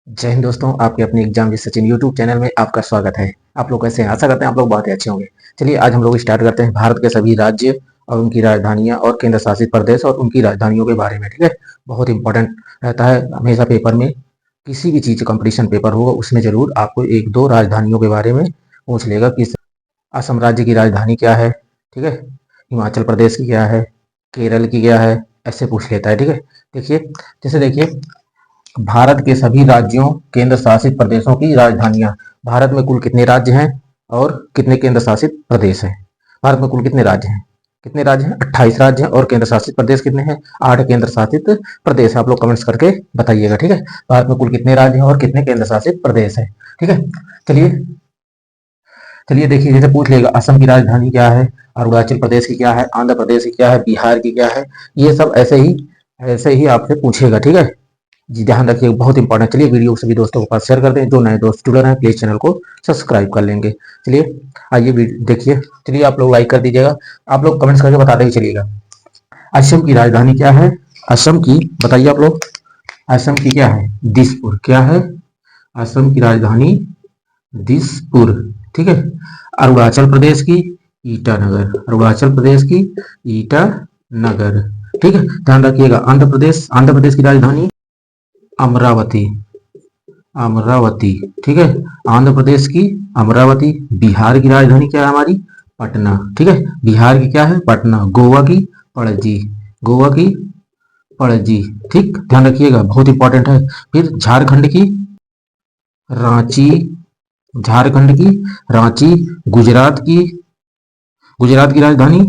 जय हिंद दोस्तों, आपके अपने exam with Sachin YouTube channel में आपका स्वागत है। आप लोग कैसे हैं? आशा करते हैं आप लोग बहुत ही अच्छे होंगे। चलिए आज हम लोग स्टार्ट करते हैं भारत के सभी राज्य और उनकी राजधानियां और केंद्र शासित प्रदेश और उनकी राजधानियों के बारे में। ठीक है, बहुत इंपॉर्टेंट रहता है हमेशा पेपर में, किसी भी चीज कंपटीशन पेपर होगा उसमें जरूर आपको एक दो राजधानियों के बारे में पूछ लेगा कि असम राज्य की राजधानी क्या है, ठीक है, हिमाचल प्रदेश की क्या है, केरल की क्या है, ऐसे पूछ लेता है। ठीक है, देखिए जैसे देखिए भारत के सभी राज्यों केंद्र शासित प्रदेशों की राजधानियां। भारत में कुल कितने राज्य हैं और कितने केंद्र शासित प्रदेश हैं? भारत में कुल कितने राज्य हैं? कितने राज्य हैं? 28 राज्य हैं। और केंद्र शासित प्रदेश कितने हैं? 8 केंद्र शासित प्रदेश। आप लोग कमेंट्स करके बताइएगा। ठीक है, भारत में कुल कितने राज्य हैं और कितने केंद्र शासित प्रदेश हैं? ठीक है, चलिए चलिए देखिए, जैसे पूछ लेगा असम की राजधानी क्या है, अरुणाचल प्रदेश की क्या है, आंध्र प्रदेश की क्या है, बिहार की क्या है, ये सब ऐसे ही आपसे पूछेगा। ठीक है जी, ध्यान रखिए, बहुत इंपॉर्टेंट। चलिए वीडियो सभी दोस्तों के पास शेयर कर दें, जो नए दोस्त जुड़ रहे हैं प्लीज चैनल को सब्सक्राइब कर लेंगे। चलिए आइए देखिए, चलिए आप लोग लाइक कर दीजिएगा, आप लोग कमेंट्स करके बताते ही चलिएगा। असम की राजधानी क्या है? असम की बताइए आप लोग। असम की क्या है? दिसपुर। क्या है? असम की राजधानी दिसपुर। ठीक है, अरुणाचल प्रदेश की ईटानगर। अरुणाचल प्रदेश की ईटानगर। ठीक है, ध्यान रखिएगा। आंध्र प्रदेश की राजधानी अमरावती। अमरावती। ठीक है, आंध्र प्रदेश की अमरावती। बिहार की राजधानी क्या है हमारी? पटना। ठीक है, बिहार की क्या है? पटना। गोवा की पणजी। गोवा की पणजी। ठीक, ध्यान रखिएगा, बहुत इंपॉर्टेंट है। फिर झारखंड की रांची। झारखंड की रांची। गुजरात की राजधानी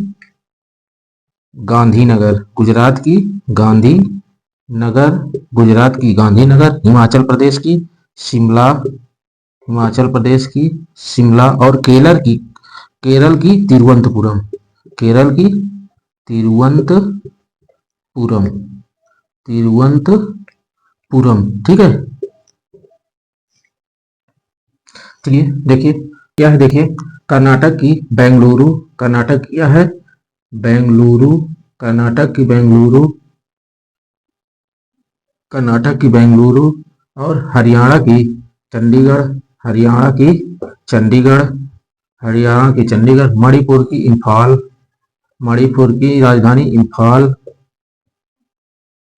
गांधीनगर। गुजरात की गांधीनगर। गुजरात की गांधीनगर। हिमाचल प्रदेश की शिमला। हिमाचल प्रदेश की शिमला। और केरल की तिरुवनंतपुरम। केरल की तिरुवनंतपुरम। तिरुवनंतपुरम। ठीक है, चलिए देखिए क्या है। देखिए कर्नाटक की बेंगलुरु। कर्नाटक की क्या है? बेंगलुरु। कर्नाटक की बेंगलुरु। कर्नाटक की बेंगलुरु। और हरियाणा की चंडीगढ़। हरियाणा की चंडीगढ़। हरियाणा की चंडीगढ़। मणिपुर की इंफाल। मणिपुर की राजधानी इंफाल।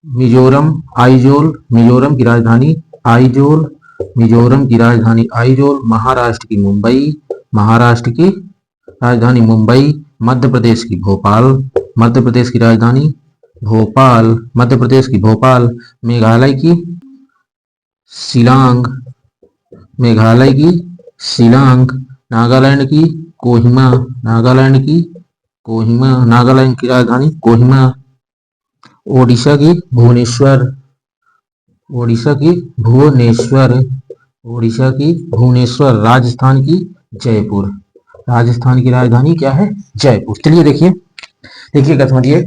मिजोरम आइजोल। मिजोरम की राजधानी आइजोल। मिजोरम की राजधानी आइजोल। महाराष्ट्र की मुंबई। महाराष्ट्र की राजधानी मुंबई। मध्य प्रदेश की भोपाल। मध्य प्रदेश की राजधानी भोपाल। मध्य प्रदेश की भोपाल। मेघालय की शिलांग। मेघालय की शिलांग। नागालैंड की कोहिमा। नागालैंड की कोहिमा। नागालैंड की राजधानी कोहिमा। ओडिशा की भुवनेश्वर। ओडिशा की भुवनेश्वर। ओडिशा की भुवनेश्वर। राजस्थान की जयपुर। राजस्थान की राजधानी क्या है? जयपुर। चलिए देखिए, देखिएगा, समझिए।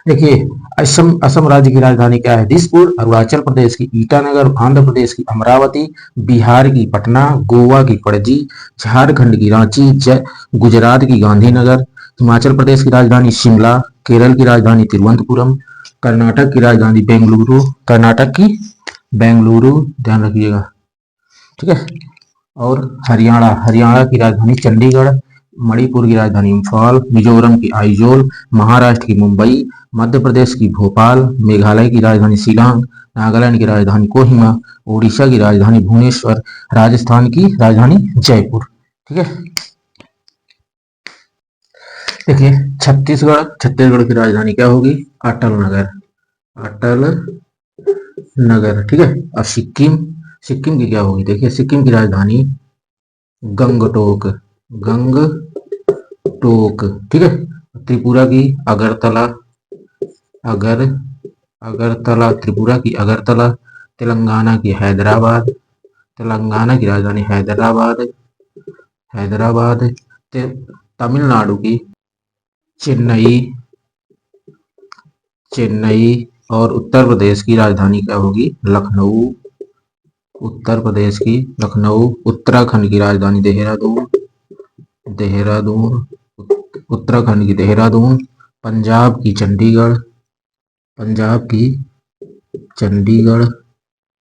देखिए असम राज्य की राजधानी क्या है? दिसपुर। अरुणाचल प्रदेश की ईटानगर। आंध्र प्रदेश की अमरावती। बिहार की पटना। गोवा की पणजी। झारखंड की रांची। गुजरात की गांधीनगर। हिमाचल प्रदेश की राजधानी शिमला। केरल की राजधानी तिरुवनंतपुरम। कर्नाटक की राजधानी बेंगलुरु। कर्नाटक की बेंगलुरु, ध्यान रखिएगा। ठीक है, और हरियाणा की राजधानी चंडीगढ़। मणिपुर की राजधानी इम्फाल। मिजोरम की आइजोल। महाराष्ट्र की मुंबई। मध्य प्रदेश की भोपाल। मेघालय की राजधानी शिलांग। नागालैंड की राजधानी कोहिमा। ओडिशा की राजधानी भुवनेश्वर। राजस्थान की राजधानी जयपुर। ठीक है, देखिए छत्तीसगढ़ की राजधानी क्या होगी? अटल नगर। अटल नगर। ठीक है, और सिक्किम की क्या होगी? देखिए सिक्किम की राजधानी गंगटोक। गंगटोक। ठीक है, त्रिपुरा की अगरतला। अगरतला। त्रिपुरा की अगरतला। तेलंगाना की हैदराबाद। तेलंगाना की राजधानी हैदराबाद। हैदराबाद। तमिलनाडु की चेन्नई। चेन्नई। और उत्तर प्रदेश की राजधानी क्या होगी? लखनऊ। उत्तर प्रदेश की लखनऊ। उत्तराखंड की राजधानी देहरादून। देहरादून। उत्तराखंड की देहरादून। पंजाब की चंडीगढ़। पंजाब की चंडीगढ़,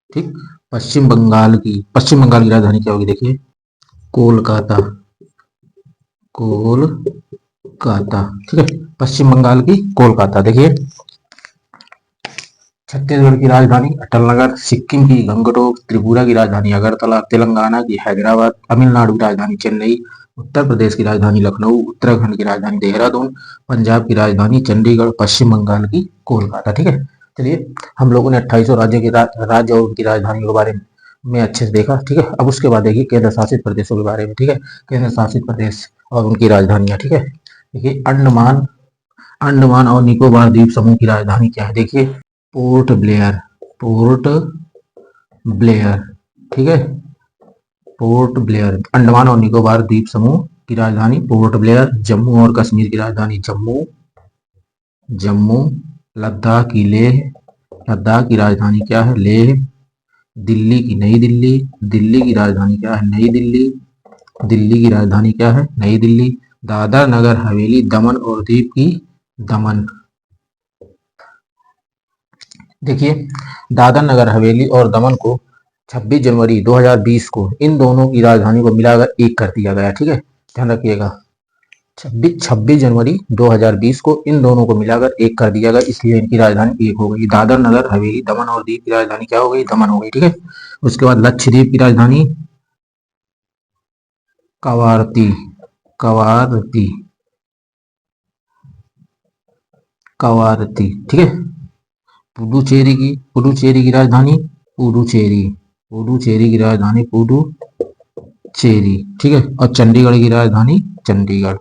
ठीक। पश्चिम बंगाल की राजधानी क्या होगी, देखिए कोलकाता, कोलकाता, ठीक है। पश्चिम बंगाल की कोलकाता। देखिए छत्तीसगढ़ की राजधानी अटलनगर, सिक्किम की गंगटोक, त्रिपुरा की राजधानी अगरतला, तेलंगाना की हैदराबाद, तमिलनाडु की राजधानी चेन्नई, उत्तर प्रदेश की राजधानी लखनऊ, उत्तराखंड की राजधानी देहरादून, पंजाब की राजधानी चंडीगढ़, पश्चिम बंगाल की कोलकाता, ठीक है। चलिए हम लोगों ने 28 राज्यों के राज्य और उनकी राजधानियों के बारे में अच्छे से देखा, ठीक है। अब उसके बाद देखिए केंद्र शासित प्रदेशों के बारे में, ठीक है। केंद्र शासित प्रदेश और उनकी राजधानियां, ठीक है। देखिए अंडमान और निकोबार द्वीप समूह की राजधानी क्या है, देखिए पोर्ट ब्लेयर, पोर्ट ब्लेयर, ठीक है। पोर्ट ब्लेयर, अंडमान और निकोबार द्वीप समूह की राजधानी पोर्ट ब्लेयर। जम्मू और कश्मीर की राजधानी जम्मू। लद्दाख की लेह, लद्दाख की राजधानी क्या है, लेह। दिल्ली की नई दिल्ली, दिल्ली की राजधानी क्या है, नई दिल्ली। दिल्ली की राजधानी क्या है, नई दिल्ली। दादर नगर हवेली दमन और दीव की दमन। देखिए दादर नगर हवेली और दमन को 26 जनवरी 2020 को इन दोनों की राजधानी को मिलाकर एक कर दिया गया, ठीक है। ध्यान रखिएगा 26 जनवरी 2020 को इन दोनों को मिलाकर एक कर दिया गया, इसलिए इनकी राजधानी एक हो गई। दादर नगर हवेली दमन और दीव की राजधानी क्या हो गई, दमन हो गई, ठीक है। उसके बाद लक्षद्वीप की राजधानी कवारती, कवारती, कवारती, ठीक है। पुडुचेरी की राजधानी पुडुचेरी, पुडुचेरी की राजधानी पुडुचेरी, ठीक है। और चंडीगढ़ की राजधानी चंडीगढ़,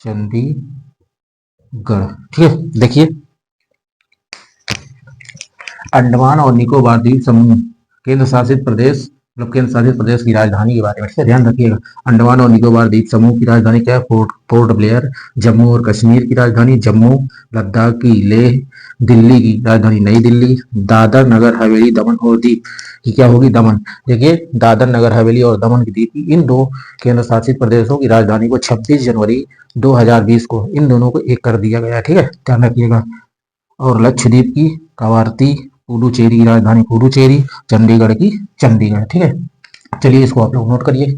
चंडीगढ़, ठीक है। देखिए अंडमान और निकोबार द्वीप समूह केंद्र शासित प्रदेश, मतलब केंद्र शासित प्रदेश की राजधानी के बारे में, ठीक है, ध्यान रखिएगा। अंडमान और निकोबार द्वीप समूह की राजधानी क्या है, पोर्ट ब्लेयर। जम्मू और कश्मीर की राजधानी जम्मू। लद्दाख की लेह। दिल्ली की राजधानी नई दिल्ली। दादर नगर हवेली दमन और दीव की क्या होगी, दमन। देखिए दादर नगर हवेली और दमन की दीव की इन दो केंद्र शासित प्रदेशों की राजधानी को 26 जनवरी 2020 को इन दोनों को एक कर दिया गया, ठीक है, ध्यान रखिएगा। और लक्षद्वीप की कवारती, पुडुचेरी की राजधानी पुडुचेरी, चंडीगढ़ की चंडीगढ़, ठीक है। चलिए इसको आप लोग नोट करिए।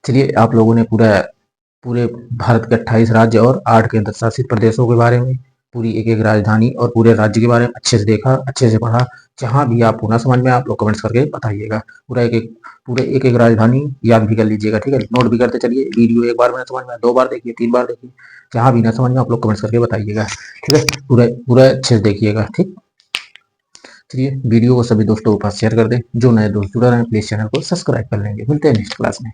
चलिए आप लोगों ने पूरे भारत के 28 राज्य और 8 केंद्र शासित प्रदेशों के बारे में, पूरी एक एक राजधानी और पूरे राज्य के बारे में अच्छे से देखा, अच्छे से पढ़ा। जहां भी आपको ना समझ में आप लोग कमेंट्स करके बताइएगा। पूरे एक एक राजधानी याद भी कर लीजिएगा, ठीक है। नोट भी करते चलिए। वीडियो एक बार में ना समझ में, 2 बार देखिए, 3 बार देखिए। जहां भी ना समझ में आप लोग कमेंट्स करके बताइएगा, ठीक है। पूरा पूरा अच्छे से देखिएगा, ठीक। चलिए वीडियो को सभी दोस्तों के पास शेयर कर दें। जो नए दोस्त जुड़ रहे हैं प्लीज चैनल को सब्सक्राइब कर लेंगे। मिलते हैं नेक्स्ट क्लास में।